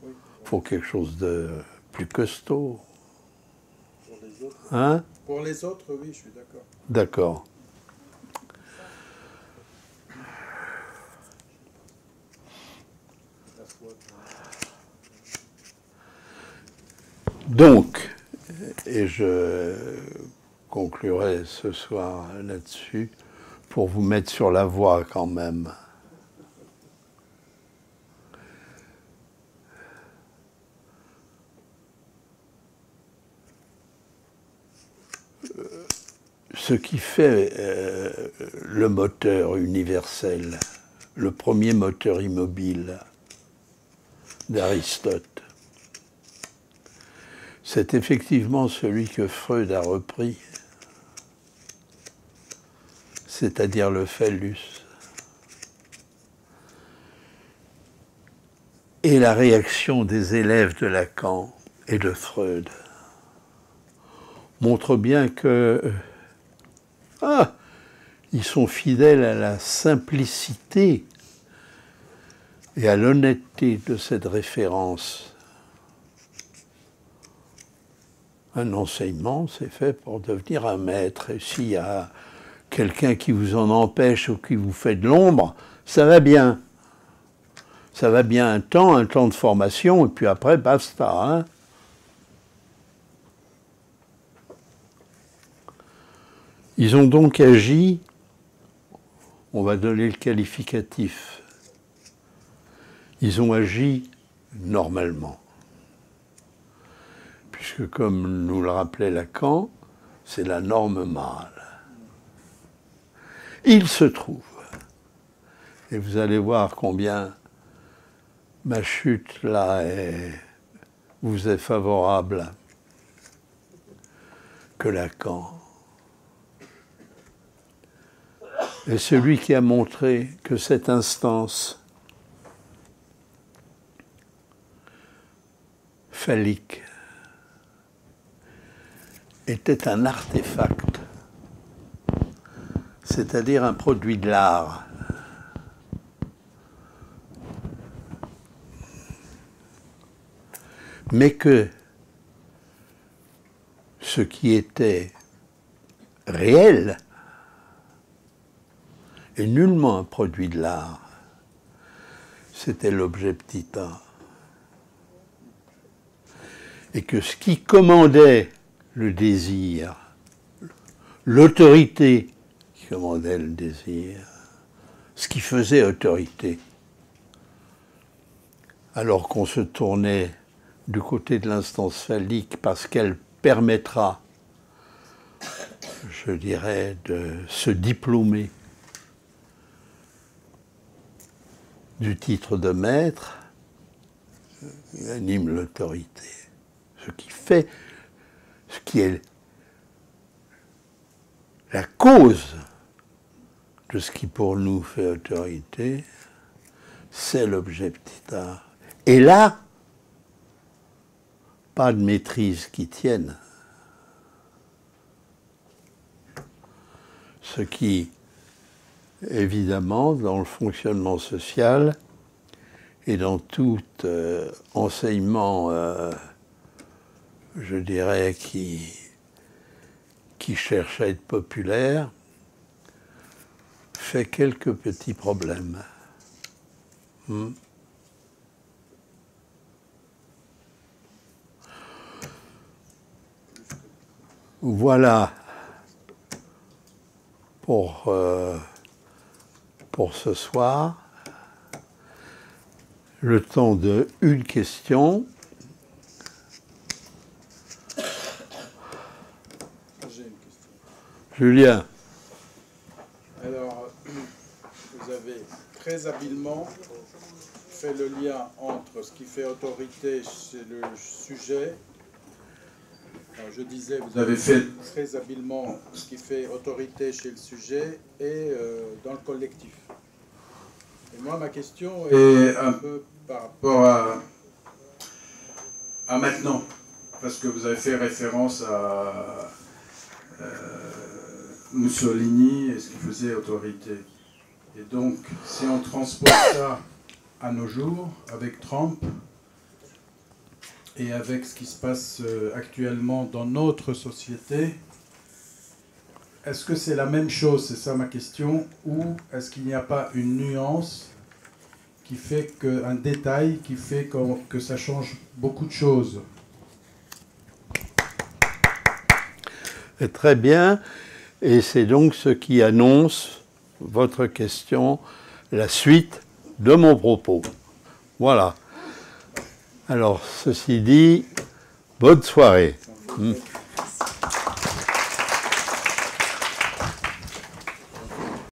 Oui. Faut quelque chose de plus costaud. Pour les autres. Hein? Pour les autres, oui, je suis d'accord. D'accord. Donc, Et je conclurai ce soir là-dessus pour vous mettre sur la voie quand même. Ce qui fait le moteur universel, le premier moteur immobile d'Aristote, c'est effectivement celui que Freud a repris, c'est-à-dire le phallus. Et la réaction des élèves de Lacan et de Freud montre bien que ils sont fidèles à la simplicité et à l'honnêteté de cette référence. Un enseignement, c'est fait pour devenir un maître. Et s'il y a quelqu'un qui vous en empêche ou qui vous fait de l'ombre, ça va bien. Ça va bien un temps de formation, et puis après, basta. Hein. Ils ont donc agi, on va donner le qualificatif, ils ont agi normalement. Puisque comme nous le rappelait Lacan, c'est la norme mâle. Il se trouve, et vous allez voir combien ma chute là vous est favorable, que Lacan est celui qui a montré que cette instance phallique était un artefact, c'est-à-dire un produit de l'art. Mais que ce qui était réel et nullement un produit de l'art, c'était l'objet petit a. Et que ce qui commandait le désir, l'autorité qui commandait le désir, ce qui faisait autorité, alors qu'on se tournait du côté de l'instance phallique parce qu'elle permettra, je dirais, de se diplômer du titre de maître, il anime l'autorité. Ce qui est la cause de ce qui pour nous fait autorité, c'est l'objet petit a. Et là, pas de maîtrise qui tienne. Ce qui, évidemment, dans le fonctionnement social et dans tout enseignement, je dirais, qui cherche à être populaire, fait quelques petits problèmes. Voilà pour ce soir. Le temps de une question. J'ai une question. Julien. Alors, vous avez très habilement fait le lien entre ce qui fait autorité chez le sujet. Alors, je disais, vous avez fait très habilement ce qui fait autorité chez le sujet et dans le collectif. Et moi, ma question est un peu par rapport à maintenant, parce que vous avez fait référence à Mussolini et ce qui faisait autorité. Et donc, si on transpose ça à nos jours, avec Trump, et avec ce qui se passe actuellement dans notre société, est-ce que c'est la même chose? C'est ça ma question. Ou est-ce qu'il n'y a pas une nuance qui fait un détail qui fait que ça change beaucoup de choses? Très bien. Et c'est donc ce qui annonce votre question, la suite de mon propos. Voilà. Alors, ceci dit, bonne soirée.